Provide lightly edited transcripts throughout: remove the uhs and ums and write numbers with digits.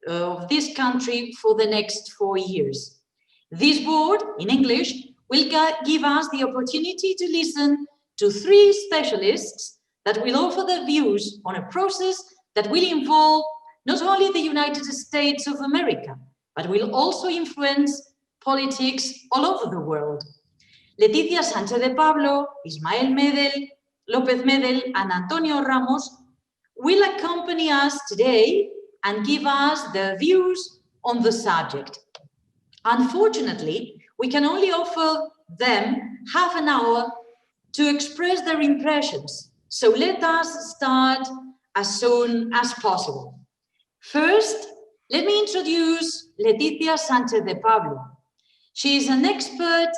of this country for the next 4 years. This board, in English, will give us the opportunity to listen to 3 specialists that will offer their views on a process that will involve not only the United States of America, but will also influence politics all over the world. Leticia Sánchez de Pablo, Ismael Medel, López Medel, and Antonio Ramos will accompany us today and give us their views on the subject. Unfortunately, we can only offer them half an hour to express their impressions, so let us start as soon as possible. First, let me introduce Leticia Sánchez de Pablo. She is an expert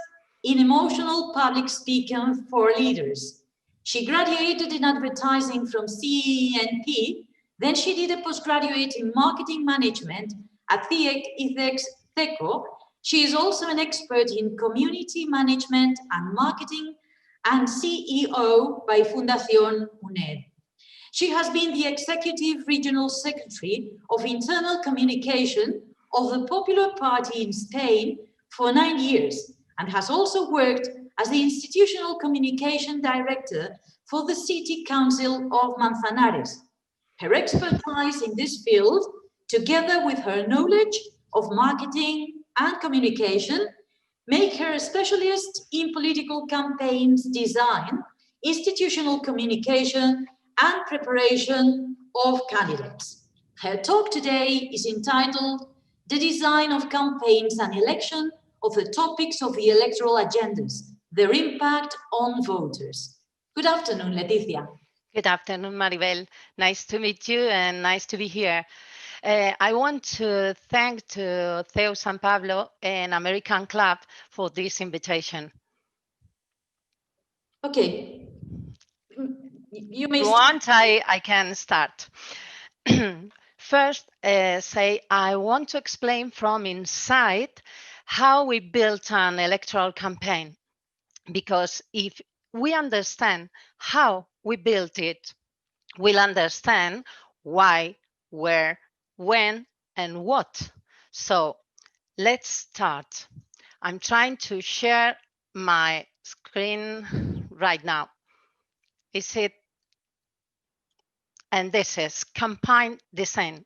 in emotional public speaking for leaders. She graduated in advertising from CENP, then she did a postgraduate in marketing management at CECO. She is also an expert in community management and marketing and CEO by Fundación UNED. She has been the Executive Regional Secretary of Internal Communication of the Popular Party in Spain for 9 years and has also worked as the Institutional Communication Director for the City Council of Manzanares. Her expertise in this field, together with her knowledge of marketing and communication, make her a specialist in political campaigns design, institutional communication, and preparation of candidates. Her talk today is entitled "The Design of Campaigns and Election of the Topics of the Electoral Agendas, Their Impact on Voters." Good afternoon, Leticia. Good afternoon, Maribel. Nice to meet you and nice to be here. I want to thank to CEU San Pablo and American Club for this invitation. Okay. You may I can start. First, I want to explain from inside how we built an electoral campaign. Because if we understand how we built it, we'll understand why, where, when, and what. So let's start. I'm trying to share my screen right now. Is it? And this is campaign design.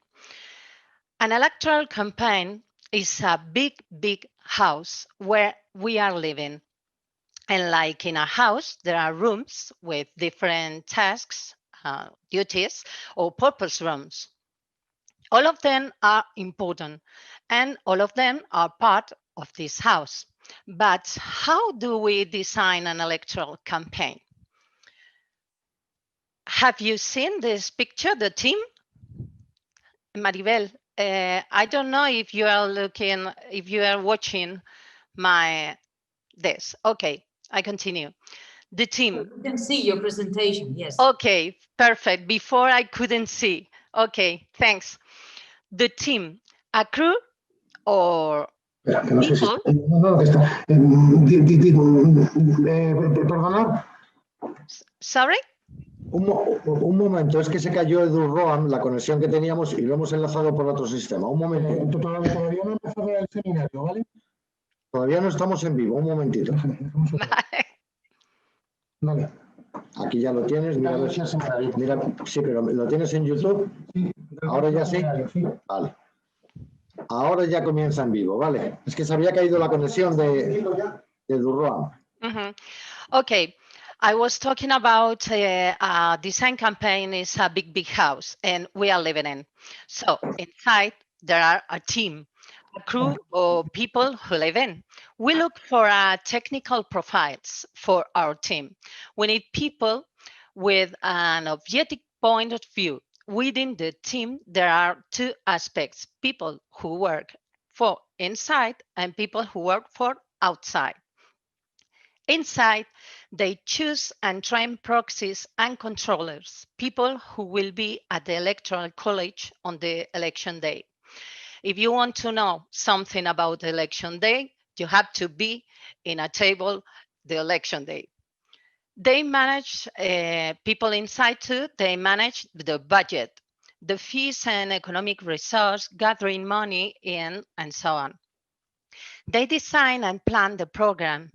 An electoral campaign is a big house where we are living. And like in a house, there are rooms with different tasks, duties, or purpose rooms. All of them are important, and all of them are part of this house. But how do we design an electoral campaign? Have you seen this picture, the team? Maribel, I don't know if you are watching this. Okay, I continue. The team. You can see your presentation, yes. Okay, perfect. Before I couldn't see. Okay, thanks. The team, a crew or people? Perdona. Sorry? Un momento, es que se cayó Edurroam, la conexión que teníamos, y lo hemos enlazado por otro sistema. Un momento. Todavía no he empezado el seminario, ¿vale? Todavía no estamos en vivo, un momentito. Vale. Aquí ya lo tienes, mira, mira, sí, pero ¿lo tienes en YouTube? Sí. ¿Ahora ya sí? Vale. Ahora ya comienza en vivo, ¿vale? Es que se había caído la conexión de Edurroam. Okay. I was talking about a design campaign is a big house and we are living in. So inside there are a team, a crew of people who live in. We look for technical profiles for our team. We need people with an objective point of view. Within the team, there are 2 aspects, people who work for inside and people who work for outside. Inside, they choose and train proxies and controllers, people who will be at the Electoral College on the election day. If you want to know something about election day, you have to be in a table the election day. They manage people inside too, they manage the budget. the fees and economic resource, gathering money in, and so on. They design and plan the program.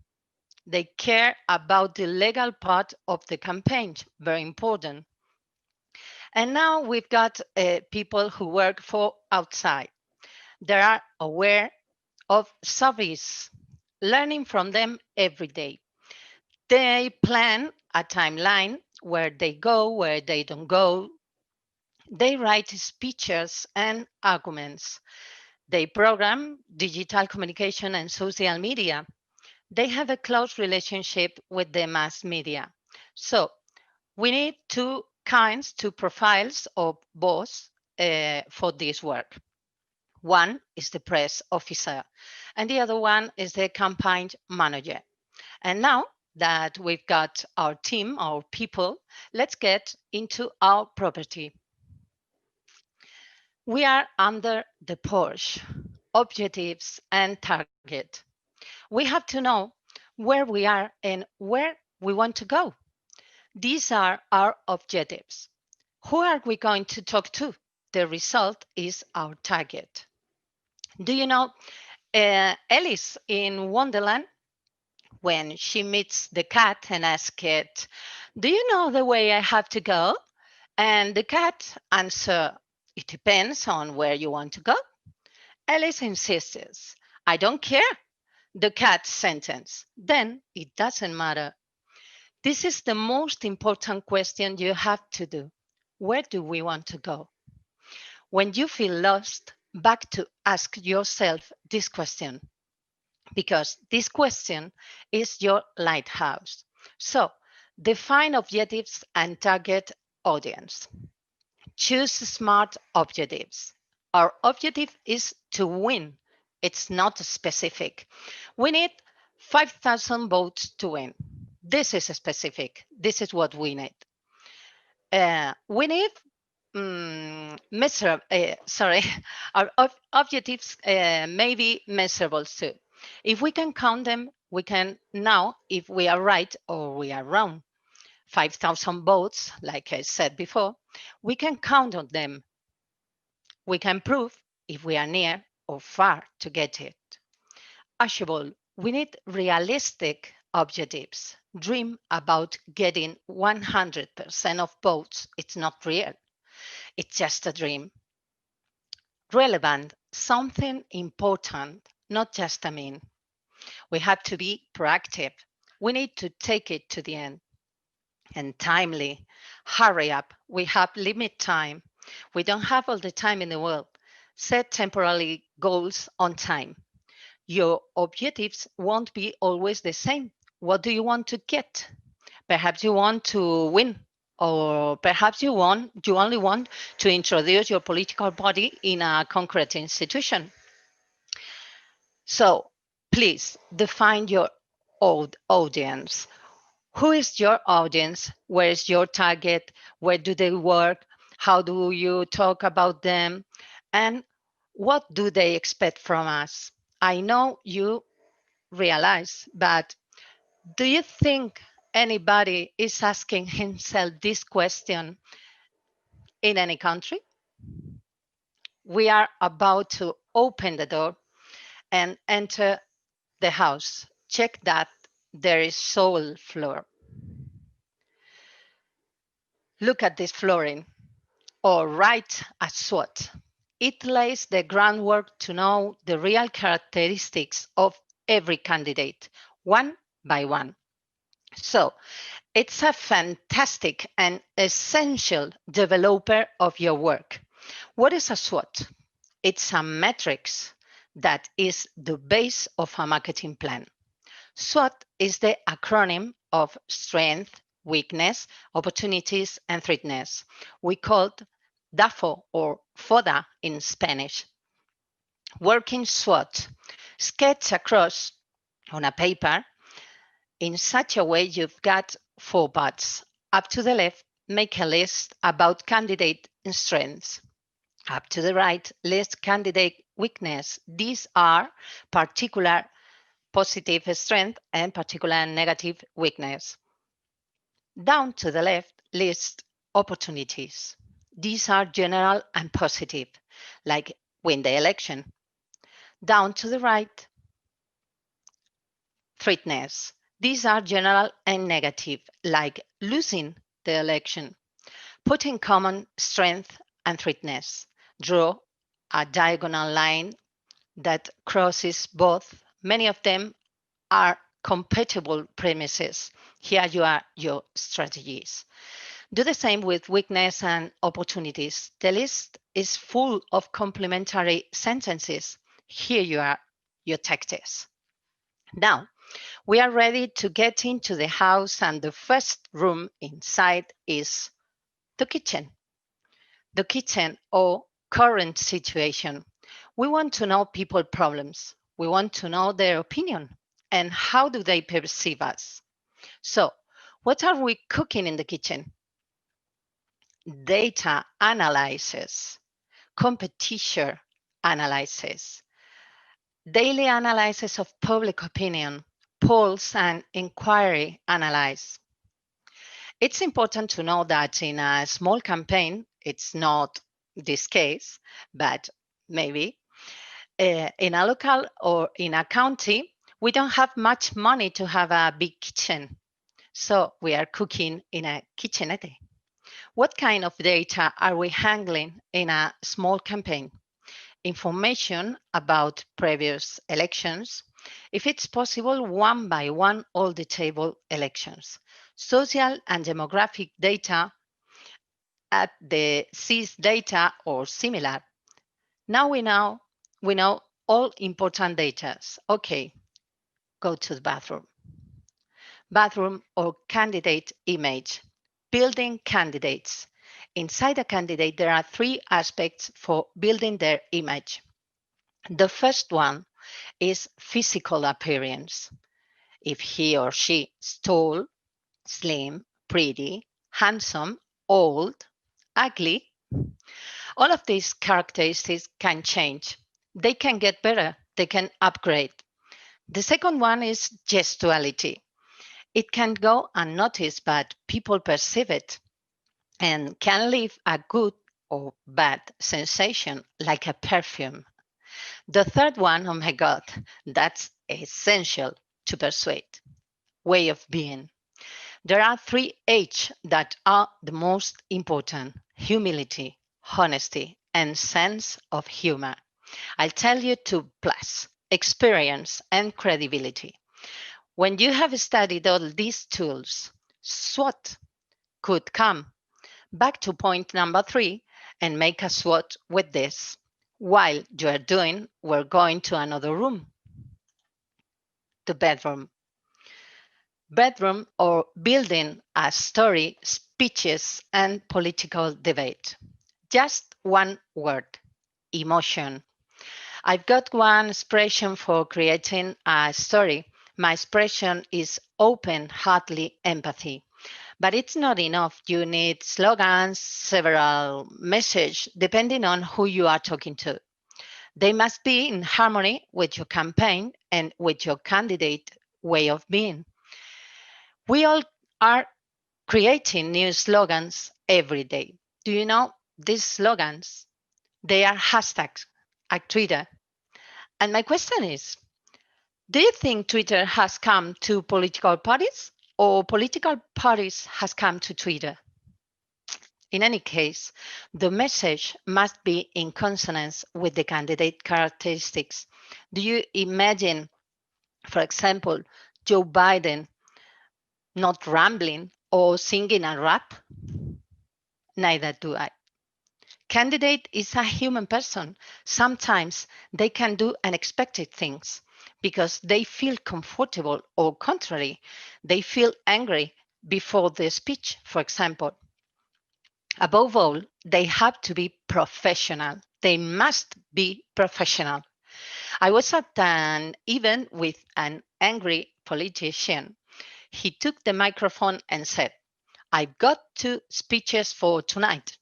They care about the legal part of the campaign, very important. And now we've got people who work for outside. They are aware of service, learning from them every day. They plan a timeline where they go, where they don't go. They write speeches and arguments. They program digital communication and social media. They have a close relationship with the mass media. So we need two profiles of boss for this work. One is the press officer, and the other one is the campaign manager. And now that we've got our team, our people, let's get into our property. We are under the Porsche, objectives and target. We have to know where we are and where we want to go. These are our objectives. Who are we going to talk to? The result is our target. Do you know Alice in Wonderland? When she meets the cat and asks it, do you know the way I have to go? And the cat answers, it depends on where you want to go. Alice insists, I don't care. The cat sentence, then it doesn't matter. This is the most important question you have to do. Where do we want to go? When you feel lost, back to ask yourself this question, because this question is your lighthouse. So define objectives and target audience. Choose smart objectives. Our objective is to win. It's not specific. We need 5,000 votes to win. This is specific. This is what we need. We need our objectives may be measurable too. If we can count them, we can know if we are right or we are wrong. 5,000 votes, like I said before, we can count on them. We can prove if we are near or far to get it. Achievable, we need realistic objectives. Dream about getting 100% of votes. It's not real. It's just a dream. Relevant, something important, not just a mean. We have to be proactive. We need to take it to the end. And timely, hurry up. We have limit time. We don't have all the time in the world. Set temporary goals on time. Your objectives won't be always the same. What do you want to get? Perhaps you want to win, or perhaps you only want to introduce your political party in a concrete institution. So please define your audience. Who is your audience? Where is your target? Where do they work? How do you talk about them? And what do they expect from us? I know you realize, but do you think anybody is asking himself this question in any country? We are about to open the door and enter the house. Check that there is soil floor. Look at this flooring, or write a SWOT. It lays the groundwork to know the real characteristics of every candidate, one by one. So it's a fantastic and essential developer of your work. What is a SWOT? It's a matrix that is the base of a marketing plan. SWOT is the acronym of strength, weakness, opportunities, and threats. We call it DAFO or FODA in Spanish. Working SWOT. Sketch across on a paper in such a way you've got 4 parts. Up to the left, make a list about candidate strengths. Up to the right, list candidate weakness. These are particular positive strength and particular negative weakness. Down to the left, list opportunities. These are general and positive, like win the election. Down to the right, threatness. These are general and negative, like losing the election. Put in common strength and threatness. Draw a diagonal line that crosses both. Many of them are compatible premises. Here you are your strategies. Do the same with weakness and opportunities. The list is full of complementary sentences. Here you are your tactics. Now, we are ready to get into the house, and the first room inside is the kitchen. The kitchen or current situation. We want to know people problems. We want to know their opinion and how do they perceive us. So, what are we cooking in the kitchen? Data analysis, competition analysis, daily analysis of public opinion, polls and inquiry analyze. It's important to know that in a small campaign, it's not this case, but maybe in a local or in a county, we don't have much money to have a big kitchen. So we are cooking in a kitchenette. What kind of data are we handling in a small campaign? Information about previous elections, if it's possible, one by one, all the table elections. Social and demographic data at the CIS data or similar. Now we know all important data. Okay, go to the bathroom. Bathroom or candidate image. Building candidates. Inside a candidate, there are 3 aspects for building their image. The first one is physical appearance. If he or she is tall, slim, pretty, handsome, old, ugly, all of these characteristics can change. They can get better. They can upgrade. The second one is gestuality. It can go unnoticed, but people perceive it and can leave a good or bad sensation, like a perfume. The third one, oh my God, that's essential to persuade. Way of being. There are 3 H that are the most important: humility, honesty, and sense of humor. I'll tell you 2 plus: experience and credibility. When you have studied all these tools, SWOT could come back to point number 3 and make a SWOT with this. While you are doing, we're going to another room, the bedroom. Bedroom or building a story, speeches, and political debate. Just one word: emotion. I've got one expression for creating a story. My expression is open-heartedly empathy. But it's not enough. You need slogans, several messages, depending on who you are talking to. They must be in harmony with your campaign and with your candidate way of being. We all are creating new slogans every day. Do you know these slogans? They are hashtags at Twitter. And my question is, do you think Twitter has come to political parties or political parties has come to Twitter? In any case, the message must be in consonance with the candidate characteristics. Do you imagine, for example, Joe Biden not rambling or singing a rap? Neither do I. Candidate is a human person. Sometimes they can do unexpected things because they feel comfortable, or contrary, they feel angry before the speech, for example. Above all, they have to be professional. They must be professional. I was at an event with an angry politician. He took the microphone and said, "I've got 2 speeches for tonight.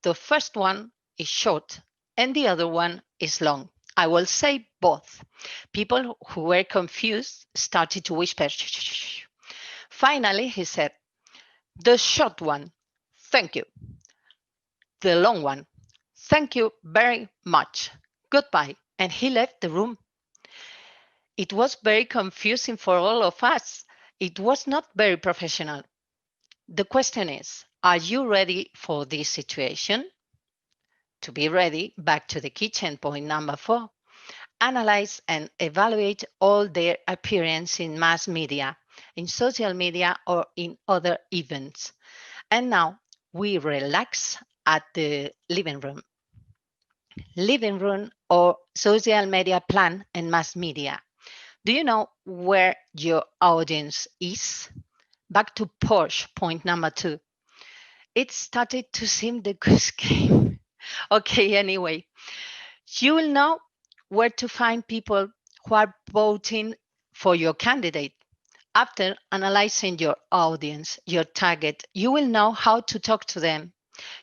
The first one is short and the other one is long. I will say both." People who were confused started to whisper. Shh. Finally, he said, "The short one, thank you. the long one. Thank you very much. Goodbye. And he left the room. It was very confusing for all of us. It was not very professional. The question is, are you ready for this situation? To be ready, back to the kitchen, point number 4. Analyze and evaluate all their appearance in mass media, in social media, or in other events. And now we relax at the living room. Living room or social media plan and mass media. Do you know where your audience is? Back to Porsche, point number 2. It started to seem the goose game. Okay, anyway, you will know where to find people who are voting for your candidate. After analyzing your audience, your target, you will know how to talk to them.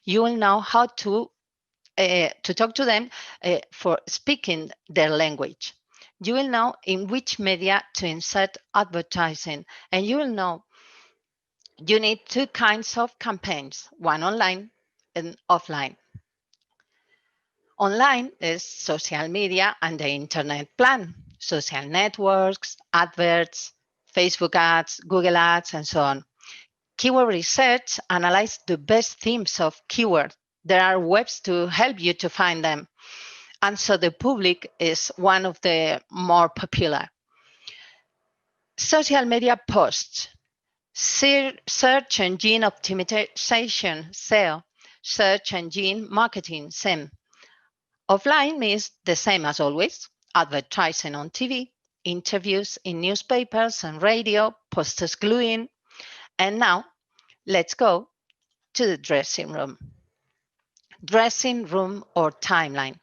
You will know how to talk to them for speaking their language. You will know in which media to insert advertising, and you will know you need 2 kinds of campaigns, one online and offline. Online is social media and the internet plan, social networks, adverts, Facebook ads, Google ads, and so on. Keyword research analyzes the best themes of keywords. There are webs to help you to find them. And so the public is one of the more popular. Social media posts, search engine optimization, SEO, search engine marketing, SEM. Offline means the same as always, advertising on TV, interviews in newspapers and radio, posters gluing. And now let's go to the dressing room. Dressing room or timeline.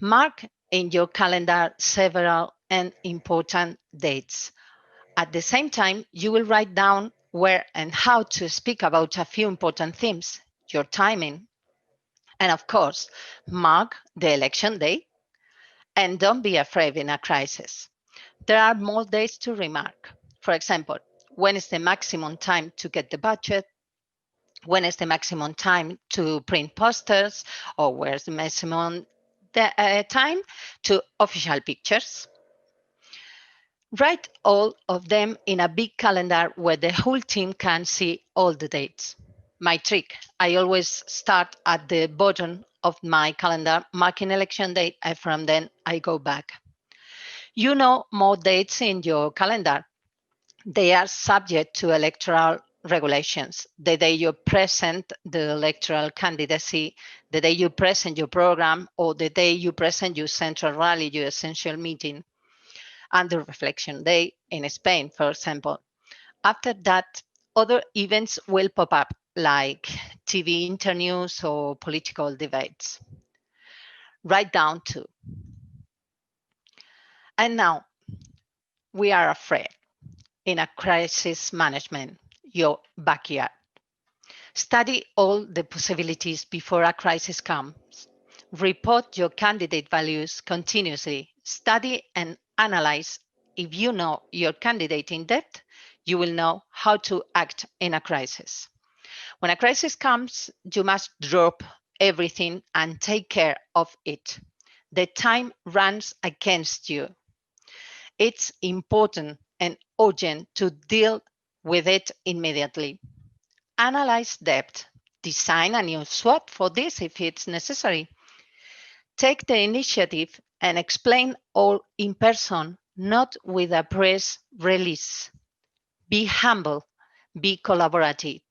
Mark in your calendar several and important dates. At the same time, you will write down where and how to speak about a few important themes, your timing. And of course, mark the election day. And don't be afraid in a crisis. There are more days to remark. For example, when is the maximum time to get the budget? When is the maximum time to print posters? Or where's the maximum time to official pictures? Write all of them in a big calendar where the whole team can see all the dates. My trick, I always start at the bottom of my calendar, marking election date, and from then I go back. You know more dates in your calendar. They are subject to electoral regulations. The day you present the electoral candidacy, the day you present your program, or the day you present your central rally, your essential meeting, and the reflection day in Spain, for example. After that, other events will pop up, like TV interviews or political debates. Write down too. And now, we are afraid in a crisis management, your backyard. Study all the possibilities before a crisis comes. Report your candidate values continuously. Study and analyze. If you know your candidate in depth, you will know how to act in a crisis. When a crisis comes, you must drop everything and take care of it. The time runs against you. It's important and urgent to deal with it immediately. Analyze debt. Design a new SWOT for this if it's necessary. Take the initiative and explain all in person, not with a press release. Be humble, be collaborative,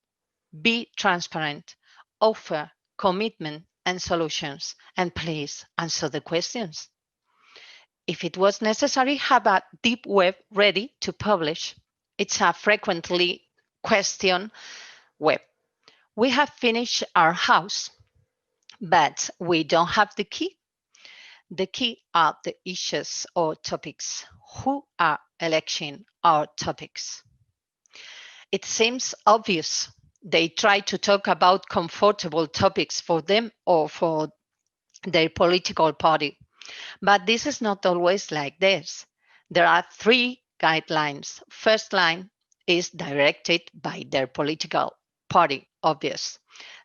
be transparent, offer commitment and solutions, and please answer the questions. If it was necessary, have a deep web ready to publish. It's a frequently questioned web. We have finished our house, but we don't have the key. The key are the issues or topics. Who are electing our topics? It seems obvious. They try to talk about comfortable topics for them or for their political party. But this is not always like this. There are 3 guidelines. First line is directed by their political party, obvious.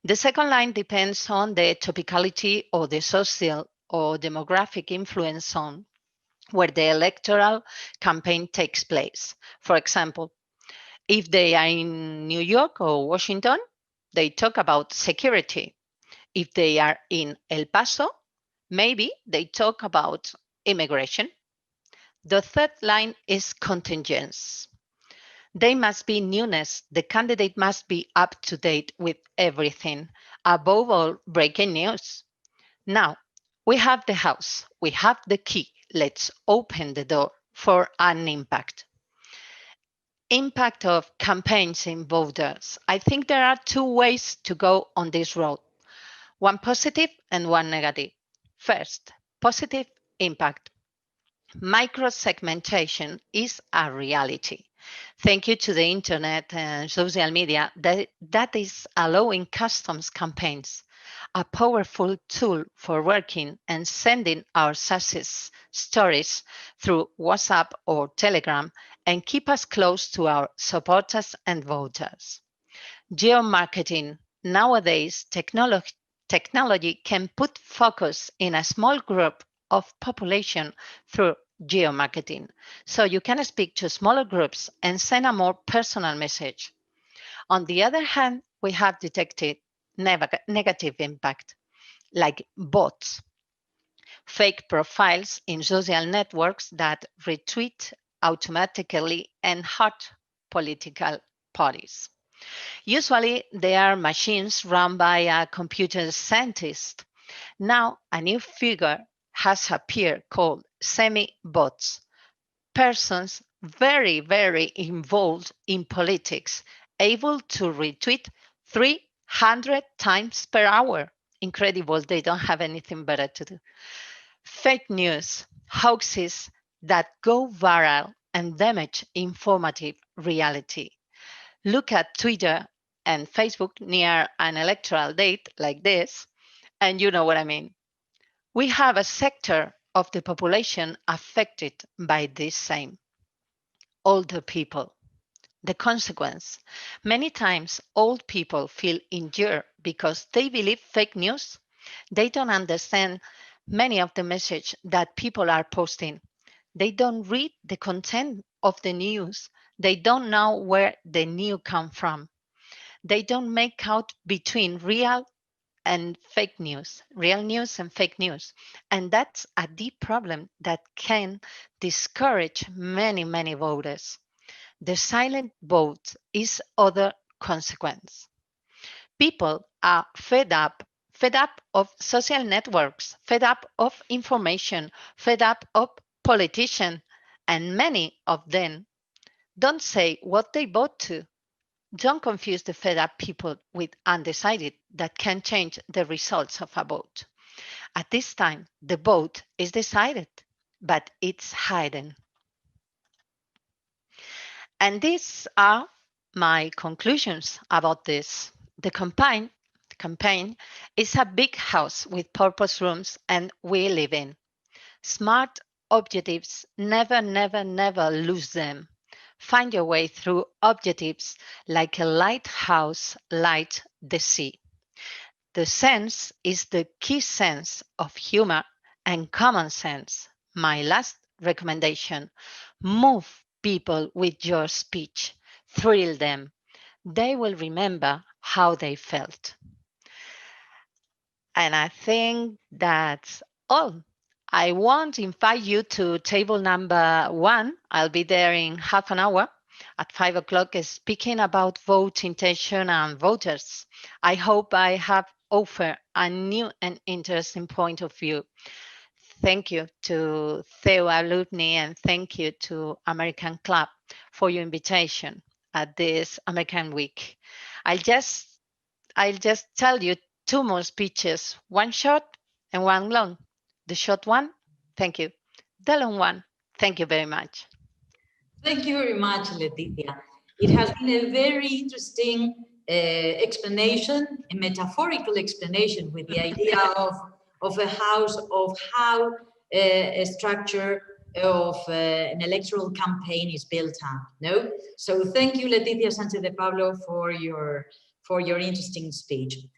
The second line depends on the topicality or the social or demographic influence on where the electoral campaign takes place. For example, if they are in New York or Washington, they talk about security. If they are in El Paso, maybe they talk about immigration. The third line is contingents. They must be newness. The candidate must be up to date with everything. Above all, breaking news. Now, we have the house. We have the key. Let's open the door for an impact. Impact of campaigns in voters. I think there are two ways to go on this road. One positive and one negative. First, positive impact. Micro-segmentation is a reality. Thank you to the internet and social media that is allowing custom campaigns, a powerful tool for working and sending our success stories through WhatsApp or Telegram and keep us close to our supporters and voters. Geomarketing. Nowadays, technology can put focus in a small group of population through geomarketing. So you can speak to smaller groups and send a more personal message. On the other hand, we have detected negative impact, like bots, fake profiles in social networks that retweet automatically and hurt political parties. Usually, they are machines run by a computer scientist. Now, a new figure has appeared called semi-bots, persons very, very involved in politics, able to retweet 300 times per hour. Incredible, they don't have anything better to do. Fake news, hoaxes that go viral and damage informative reality. Look at Twitter and Facebook near an electoral date like this, and you know what I mean. We have a sector of the population affected by this same. Older people. The consequence. Many times old people feel injured because they believe fake news. They don't understand many of the messages that people are posting. They don't read the content of the news. They don't know where the news comes from. They don't make out between real and fake news, real news and fake news. And that's a deep problem that can discourage many, many voters. The silent vote is other consequence. People are fed up of social networks, fed up of information, fed up of politicians, and many of them don't say what they vote to. Don't confuse the fed up people with undecided that can change the results of a vote. At this time, the vote is decided, but it's hidden. And these are my conclusions about this. The campaign is a big house with purpose rooms and we live in. Smart objectives, never, never, never lose them. Find your way through objectives like a lighthouse light the sea. The sense is the key sense of humor and common sense. My last recommendation, move people with your speech, thrill them. They will remember how they felt. And I think that's all. I won't invite you to table number 1. I'll be there in half an hour at 5 o'clock speaking about vote intention and voters. I hope I have offered a new and interesting point of view. Thank you to CEU alumni and thank you to American Club for your invitation at this American Week. I'll just tell you 2 more speeches, one short and one long. The short one, thank you. The long one, thank you very much. Thank you very much, Leticia. It has been a very interesting explanation, a metaphorical explanation with the idea of a house, of how a structure of an electoral campaign is built up. No, so thank you, Leticia Sánchez de Pablo, for your interesting speech.